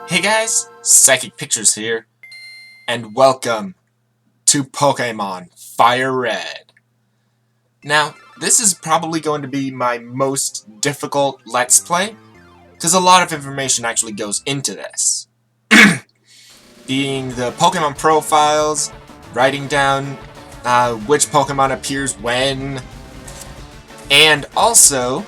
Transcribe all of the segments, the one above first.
Hey guys, Psychic Pictures here, and welcome to Pokemon FireRed. Now, this is probably going to be my most difficult Let's Play, because a lot of information actually goes into this. Being the Pokemon profiles, writing down which Pokemon appears when, and also,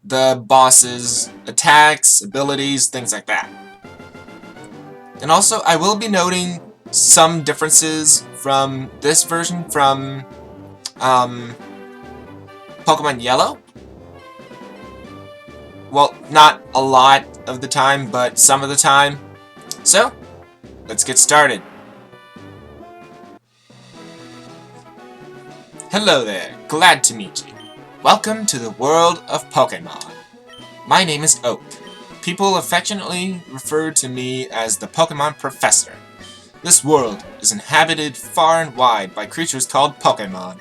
the boss's attacks, abilities, things like that. And also, I will be noting some differences from this version from Pokemon Yellow. Well, not a lot of the time, but some of the time. So, let's get started. Hello there, glad to meet you. Welcome to the world of Pokemon. My name is Oak. People affectionately refer to me as the Pokemon Professor. This world is inhabited far and wide by creatures called Pokemon.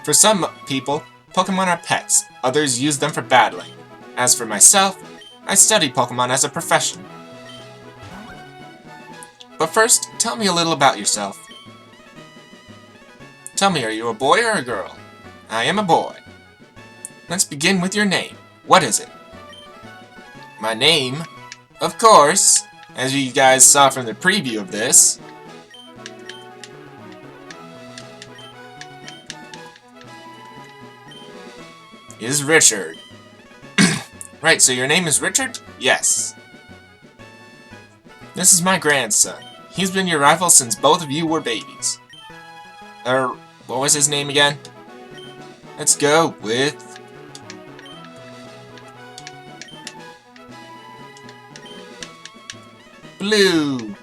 For some people, Pokemon are pets, others use them for battling. As for myself, I study Pokemon as a profession. But first, tell me a little about yourself. Tell me, are you a boy or a girl? I am a boy. Let's begin with your name. What is it? My name, of course, as you guys saw from the preview of this, is Richard. Right, so your name is Richard? Yes. This is my grandson. He's been your rival since both of you were babies. What was his name again? Let's go with Blue.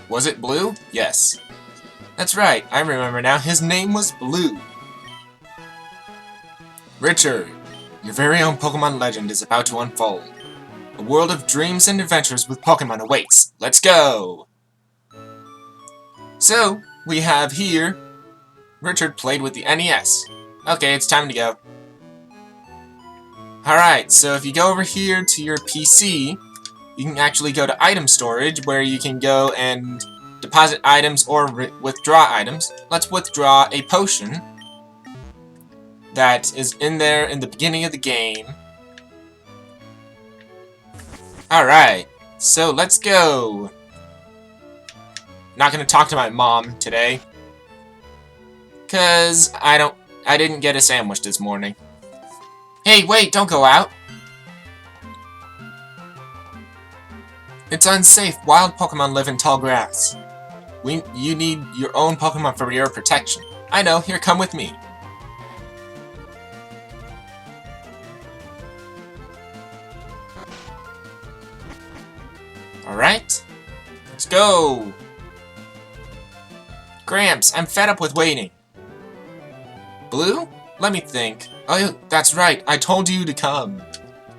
Was it Blue? Yes. That's right, I remember now. His name was Blue. Richard, your very own Pokemon legend is about to unfold. A world of dreams and adventures with Pokemon awaits. Let's go! So, we have here, Richard played with the NES. Okay, it's time to go. Alright, so if you go over here to your PC, you can actually go to item storage, where you can go and deposit items or withdraw items. Let's withdraw a potion that is in there in the beginning of the game. Alright, so let's go. Not gonna talk to my mom today, cause I didn't get a sandwich this morning. Hey, wait, don't go out. It's unsafe. Wild Pokemon live in tall grass. You need your own Pokemon for your protection. I know, here, come with me. Alright, let's go. Gramps, I'm fed up with waiting. Blue? Let me think. Oh, that's right, I told you to come.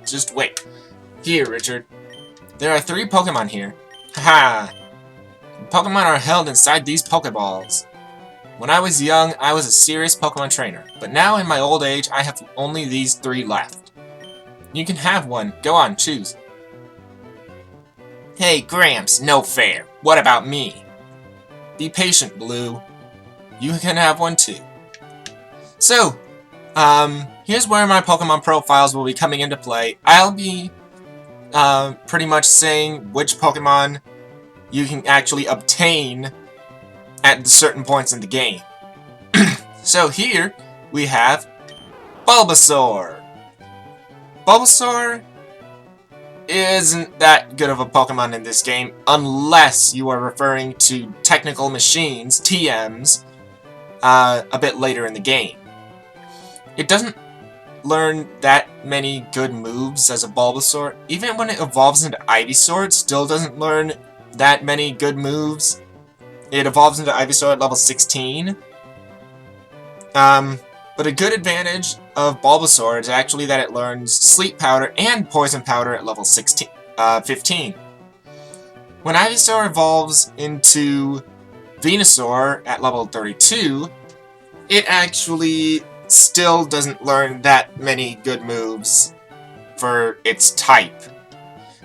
Just wait. Here, Richard. There are 3 Pokemon here. Haha! Pokemon are held inside these Pokeballs. When I was young, I was a serious Pokemon trainer, but now in my old age, I have only these 3 left. You can have one. Go on, choose. Hey, Gramps, no fair. What about me? Be patient, Blue. You can have one too. So, here's where my Pokemon profiles will be coming into play. I'll be pretty much saying which Pokemon you can actually obtain at certain points in the game. So here we have Bulbasaur. Bulbasaur isn't that good of a Pokemon in this game unless you are referring to technical machines, TMs, a bit later in the game. It doesn't learn that many good moves as a Bulbasaur. Even when it evolves into Ivysaur, it still doesn't learn that many good moves. It evolves into Ivysaur at level 16. But a good advantage of Bulbasaur is actually that it learns Sleep Powder and Poison Powder at level 15. When Ivysaur evolves into Venusaur at level 32, it actually still doesn't learn that many good moves for its type.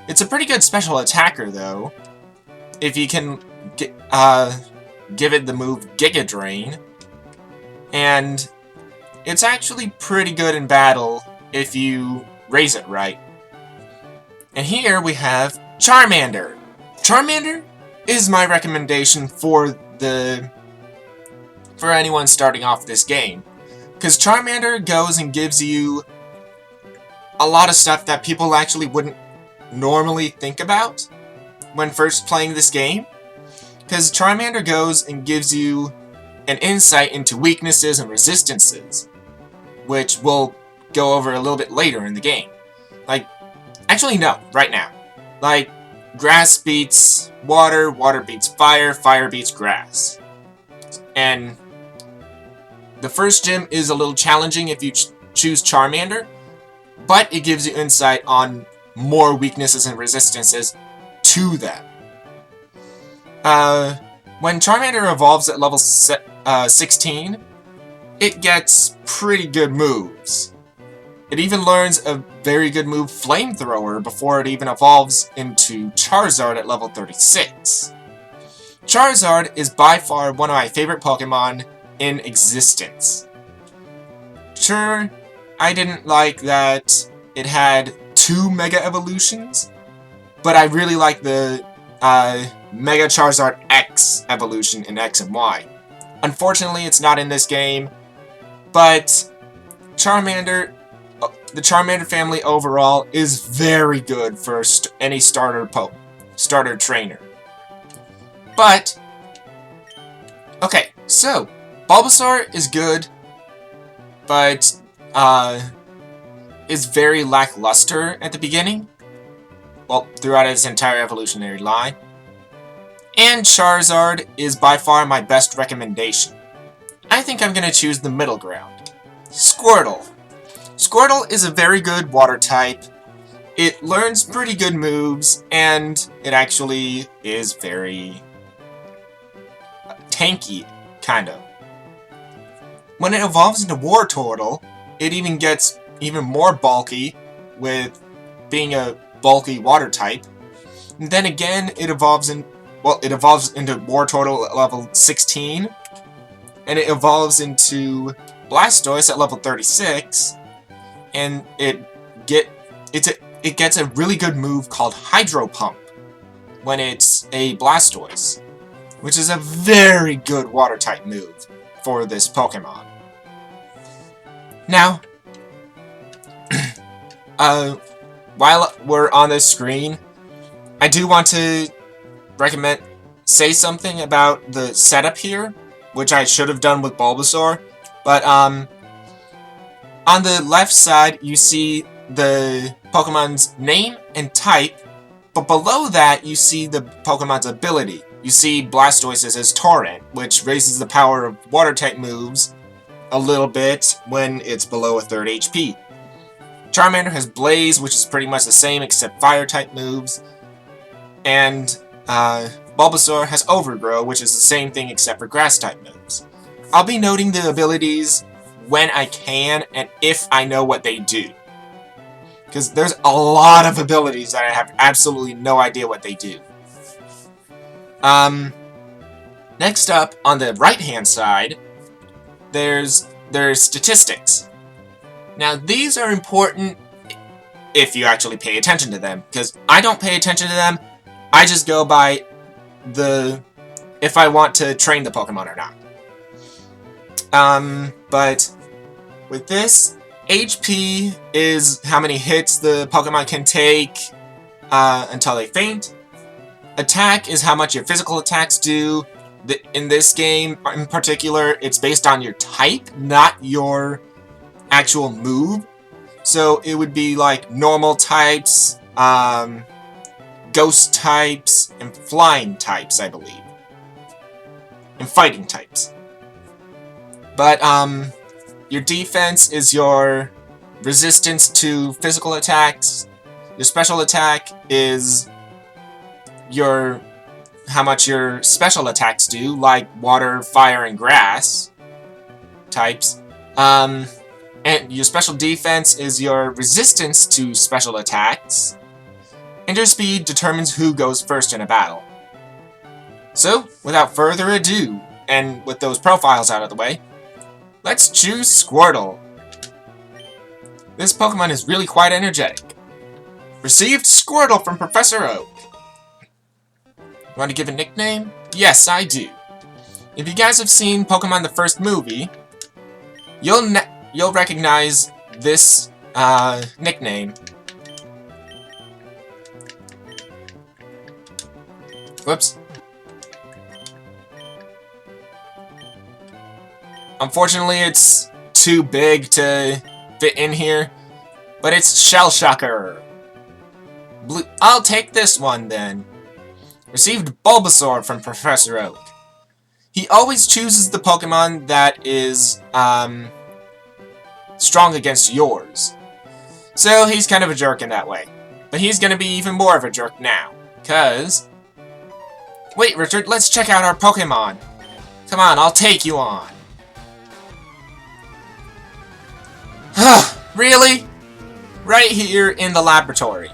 It's a pretty good special attacker, though, if you can give it the move Giga Drain. And it's actually pretty good in battle if you raise it right. And here we have Charmander. Charmander is my recommendation for anyone starting off this game, because Charmander goes and gives you a lot of stuff that people actually wouldn't normally think about when first playing this game. Because Charmander goes and gives you an insight into weaknesses and resistances, which we'll go over a little bit later in the game. Like, actually no, right now. Like, grass beats water, water beats fire, fire beats grass. And the first gym is a little challenging if you choose Charmander, but it gives you insight on more weaknesses and resistances to them. When Charmander evolves at level 16, it gets pretty good moves. It even learns a very good move, Flamethrower, before it even evolves into Charizard at level 36. Charizard is by far one of my favorite Pokemon in existence. Sure, I didn't like that it had 2 Mega Evolutions, but I really like the Mega Charizard X evolution in X and Y. Unfortunately, it's not in this game, but Charmander, the Charmander family overall is very good for any starter trainer. But, okay, so, Bulbasaur is good, but is very lackluster at the beginning. Well, throughout its entire evolutionary line. And Charizard is by far my best recommendation. I think I'm going to choose the middle ground. Squirtle. Squirtle is a very good water type. It learns pretty good moves, and it actually is very tanky, kind of. When it evolves into Wartortle, it even gets even more bulky with being a bulky water type. And then again, it evolves into Wartortle at level 16, and it evolves into Blastoise at level 36, and it gets a really good move called Hydro Pump when it's a Blastoise, which is a very good water type move for this Pokemon. Now, while we're on this screen, I do want to say something about the setup here, which I should have done with Bulbasaur. But on the left side, you see the Pokemon's name and type, but below that, you see the Pokemon's ability. You see Blastoise's as Torrent, which raises the power of water-type moves a little bit when it's below a third HP. Charmander has Blaze, which is pretty much the same except fire-type moves. And Bulbasaur has Overgrow, which is the same thing except for grass-type moves. I'll be noting the abilities when I can and if I know what they do. Because there's a lot of abilities that I have absolutely no idea what they do. Next up, on the right-hand side, there's statistics. Now, these are important if you actually pay attention to them, because I don't pay attention to them. I just go by if I want to train the Pokemon or not. But with this, HP is how many hits the Pokemon can take until they faint. Attack is how much your physical attacks do. In this game, in particular, it's based on your type, not your actual move. So it would be like normal types, ghost types, and flying types, I believe. And fighting types. But, your defense is your resistance to physical attacks. Your special attack is how much your special attacks do, like water, fire, and grass types. And your special defense is your resistance to special attacks. And your speed determines who goes first in a battle. So, without further ado, and with those profiles out of the way, let's choose Squirtle. This Pokemon is really quite energetic. Received Squirtle from Professor Oak. You want to give a nickname? Yes, I do. If you guys have seen Pokemon the first movie, you'll recognize this nickname. Whoops. Unfortunately, it's too big to fit in here, but it's Shell Shocker. I'll take this one then. Received Bulbasaur from Professor Oak. He always chooses the Pokemon that is strong against yours. So he's kind of a jerk in that way. But he's going to be even more of a jerk now. Because... Wait, Richard, let's check out our Pokemon. Come on, I'll take you on. Really? Right here in the laboratory.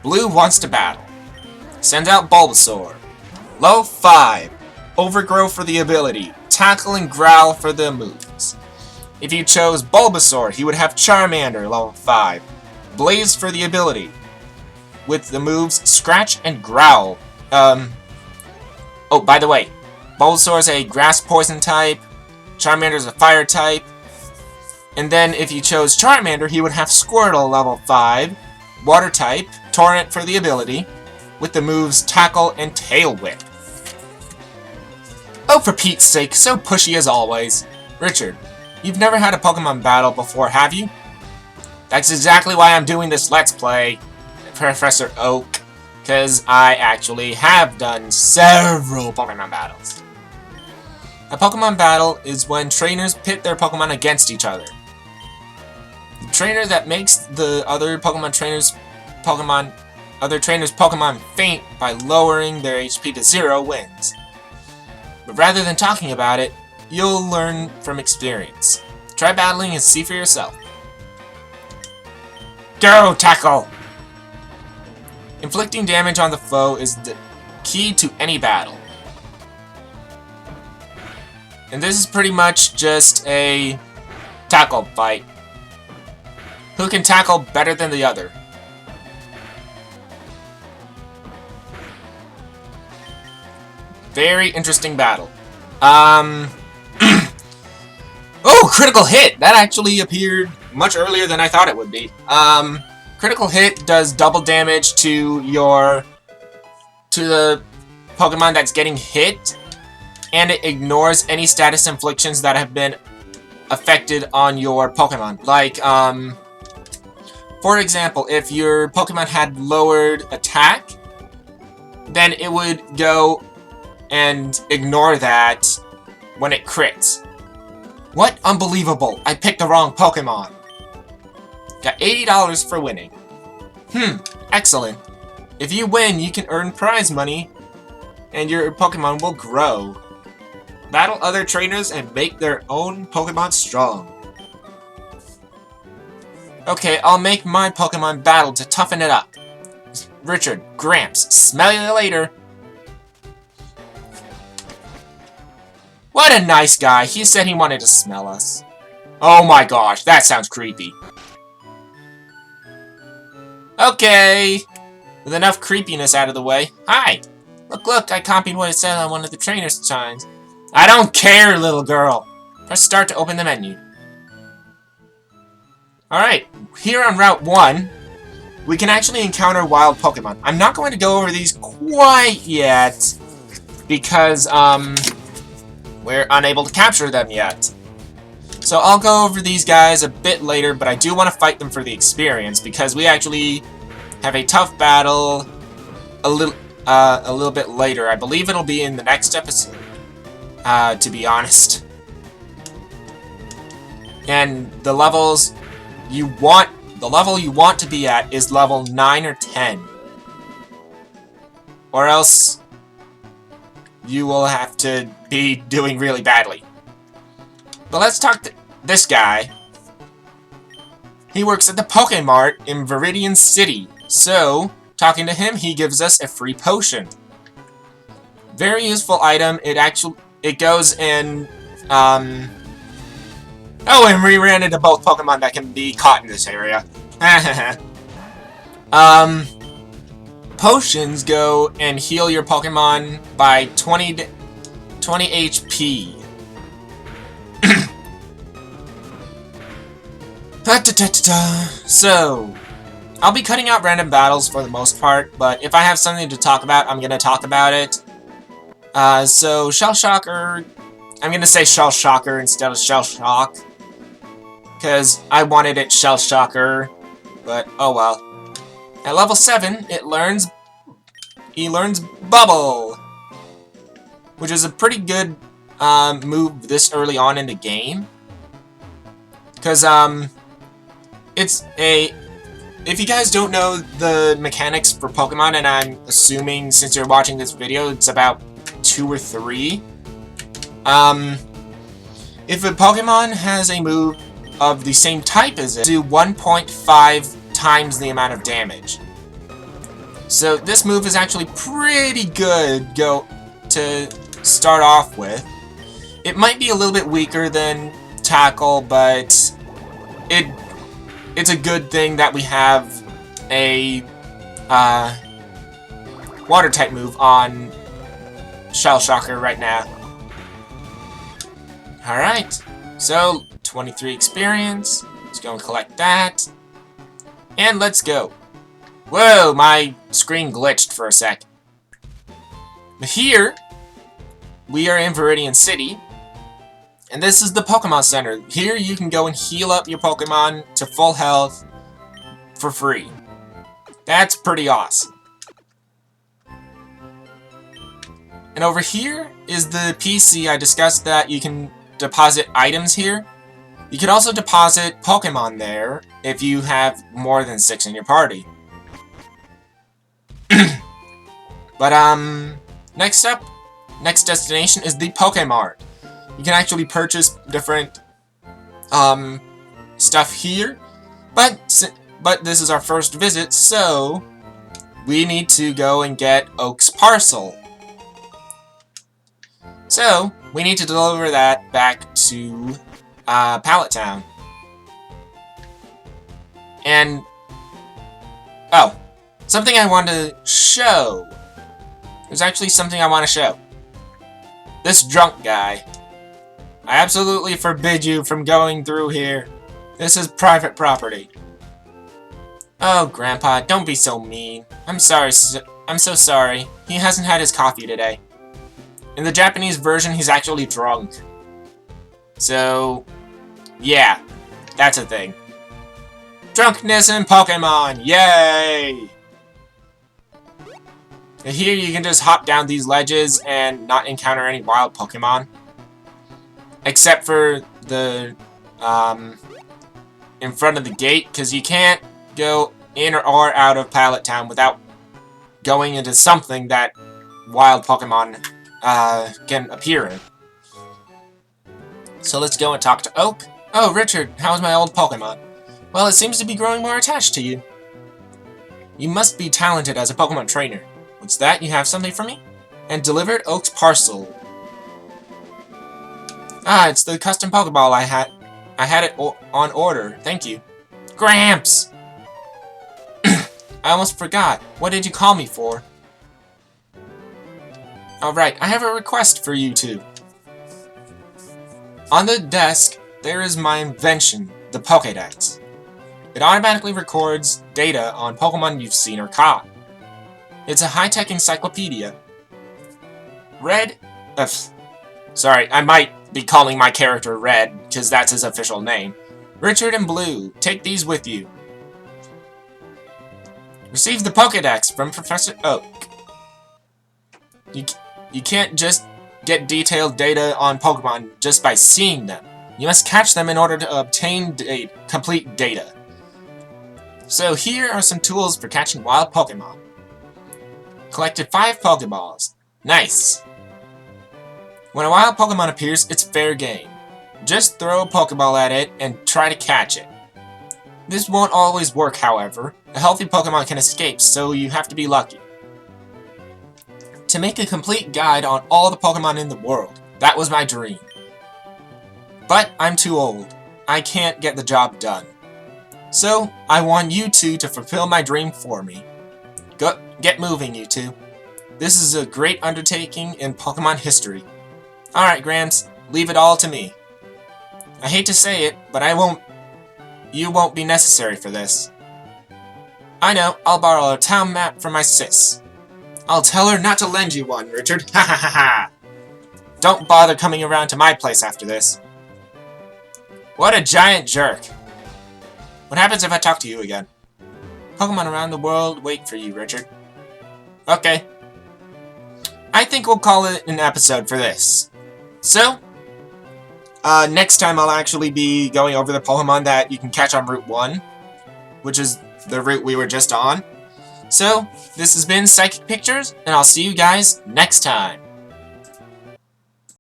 Blue wants to battle. Send out Bulbasaur. Low 5. Overgrow for the ability. Tackle and Growl for the moves. If you chose Bulbasaur, he would have Charmander, level 5. Blaze for the ability. With the moves Scratch and Growl. Oh, by the way, Bulbasaur is a Grass Poison type. Charmander is a Fire type. And then if you chose Charmander, he would have Squirtle, level 5. Water type. Torrent for the ability. With the moves Tackle and Tail Whip. Oh, for Pete's sake, so pushy as always. Richard, you've never had a Pokemon battle before, have you? That's exactly why I'm doing this Let's Play, Professor Oak. Because I actually have done several Pokemon battles. A Pokemon battle is when trainers pit their Pokemon against each other. The trainer that makes the other trainers' Pokemon faint by lowering their HP to 0 wins. But rather than talking about it, you'll learn from experience. Try battling and see for yourself. Go, Tackle! Inflicting damage on the foe is the key to any battle. And this is pretty much just a tackle fight. Who can tackle better than the other? Very interesting battle. Oh, critical hit! That actually appeared much earlier than I thought it would be. Critical hit does double damage to the Pokemon that's getting hit, and it ignores any status inflictions that have been affected on your Pokemon. Like, for example, if your Pokemon had lowered attack, then it would go and ignore that when it crits. What? Unbelievable! I picked the wrong Pokemon. Got $80 for winning. Excellent. If you win, you can earn prize money, and your Pokemon will grow. Battle other trainers and make their own Pokemon strong. Okay, I'll make my Pokemon battle to toughen it up. Richard, Gramps, smell you later. What a nice guy. He said he wanted to smell us. Oh my gosh, that sounds creepy. Okay, with enough creepiness out of the way. Hi! Look, I copied what it said on one of the trainer's signs. I don't care, little girl! Press start to open the menu. Alright, here on Route 1, we can actually encounter wild Pokemon. I'm not going to go over these quite yet, because, we're unable to capture them yet. So I'll go over these guys a bit later, but I do want to fight them for the experience, because we actually have a tough battle a little bit later. I believe it'll be in the next episode, to be honest. And the level you want to be at is level 9 or 10. Or else you will have to be doing really badly. But let's talk this guy. He works at the Pokemart in Viridian City. So, talking to him, he gives us a free potion. Very useful item. It goes in, oh, and we ran into both Pokemon that can be caught in this area. Potions go and heal your Pokemon by 20 HP. So, I'll be cutting out random battles for the most part, but if I have something to talk about, I'm gonna talk about it. So, Shell Shocker, I'm gonna say Shell Shocker instead of Shell Shock, because I wanted it Shell Shocker, but oh well. At level 7, he learns Bubble, which is a pretty good move this early on in the game, because if you guys don't know the mechanics for Pokemon, and I'm assuming since you're watching this video, it's about 2 or 3. If a Pokemon has a move of the same type as it, do 1.5 times the amount of damage. So this move is actually pretty good to start off with. It might be a little bit weaker than Tackle, but it's a good thing that we have a water type move on Shell Shocker right now. Alright, so 23 experience. Let's go and collect that. And let's go. Whoa, my screen glitched for a sec. But here, we are in Viridian City. And this is the Pokemon Center. Here you can go and heal up your Pokemon to full health for free. That's pretty awesome. And over here is the PC. I discussed that you can deposit items here. You can also deposit Pokemon there if you have more than 6 in your party. But next destination is the Pokemart. You can actually purchase different stuff here, but this is our first visit, so we need to go and get Oak's parcel. So we need to deliver that back to Pallet Town. And oh, something I want to show. There's actually something I want to show. This drunk guy. I absolutely forbid you from going through here. This is private property. Oh, Grandpa, don't be so mean. I'm sorry. I'm so sorry. He hasn't had his coffee today. In the Japanese version, he's actually drunk. So, yeah, that's a thing. Drunkenness in Pokemon! Yay! And here you can just hop down these ledges and not encounter any wild Pokemon. Except for the, in front of the gate, because you can't go in or out of Pallet Town without going into something that wild Pokemon, can appear in. So let's go and talk to Oak. Oh, Richard, how's my old Pokemon? Well, it seems to be growing more attached to you. You must be talented as a Pokemon trainer. What's that? You have something for me? And delivered Oak's parcel. Ah, it's the custom Pokeball I had. I had it on order. Thank you. Gramps! I almost forgot. What did you call me for? Alright, I have a request for you two. On the desk, there is my invention, the Pokédex. It automatically records data on Pokemon you've seen or caught. It's a high-tech encyclopedia. Sorry, I might be calling my character Red, because that's his official name. Richard and Blue, take these with you. Receive the Pokédex from Professor Oak. You can't just get detailed data on Pokemon just by seeing them. You must catch them in order to obtain complete data. So here are some tools for catching wild Pokemon. Collected 5 Pokeballs. Nice! When a wild Pokemon appears, it's fair game. Just throw a Pokeball at it and try to catch it. This won't always work, however. A healthy Pokemon can escape, so you have to be lucky. To make a complete guide on all the Pokemon in the world, that was my dream. But I'm too old. I can't get the job done. So, I want you two to fulfill my dream for me. Get moving, you two. This is a great undertaking in Pokemon history. Alright, Gramps, leave it all to me. I hate to say it, but you won't be necessary for this. I know, I'll borrow a town map from my sis. I'll tell her not to lend you one, Richard. Ha ha ha ha! Don't bother coming around to my place after this. What a giant jerk. What happens if I talk to you again? Pokemon around the world wait for you, Richard. Okay. I think we'll call it an episode for this. So, next time I'll actually be going over the Pokemon that you can catch on Route 1, which is the route we were just on. So, this has been Psychic Pictures, and I'll see you guys next time.